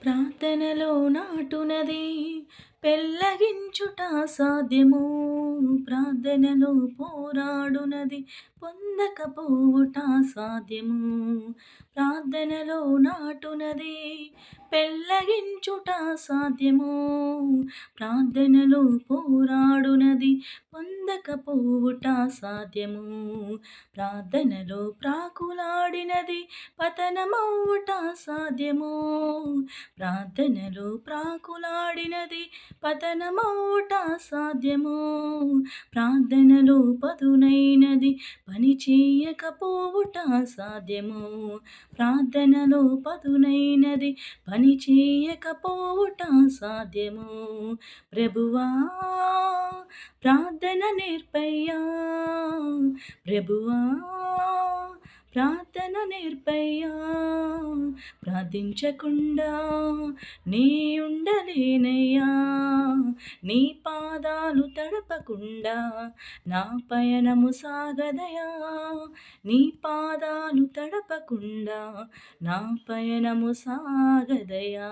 ప్రార్థనలో నాటునది పెళ్ళగించుట సాధ్యము. ప్రార్థనలో పోరాడునది పొందకపోవుట సాధ్యము. ప్రార్థనలో నాటునది పెళ్ళగించుట సాధ్యము. ప్రార్థనలో పోరాడునది పొందకపోవుట సాధ్యము. ప్రార్థనలో ప్రాకులాడినది పతనమవుట సాధ్యము. ప్రార్థనలో ప్రాకులాడినది పతనమవుట సాధ్యము. ప్రార్థనలో పదునైనది పని చేయకపోవుట సాధ్యము. ప్రార్థనలో పదునైనది పని చేయకపోవుట సాధ్యము. ప్రభువా ప్రార్థన నేర్పయ్యా, ప్రభువా ప్రార్థన నేర్పయ్యా. ప్రార్థించకుండా నీ ఉండలేనయ్యా. నీ పాదాలు తడపకుండా నా పయనము సాగదయా. నీ పాదాలు తడపకుండా నా పయనము సాగదయా.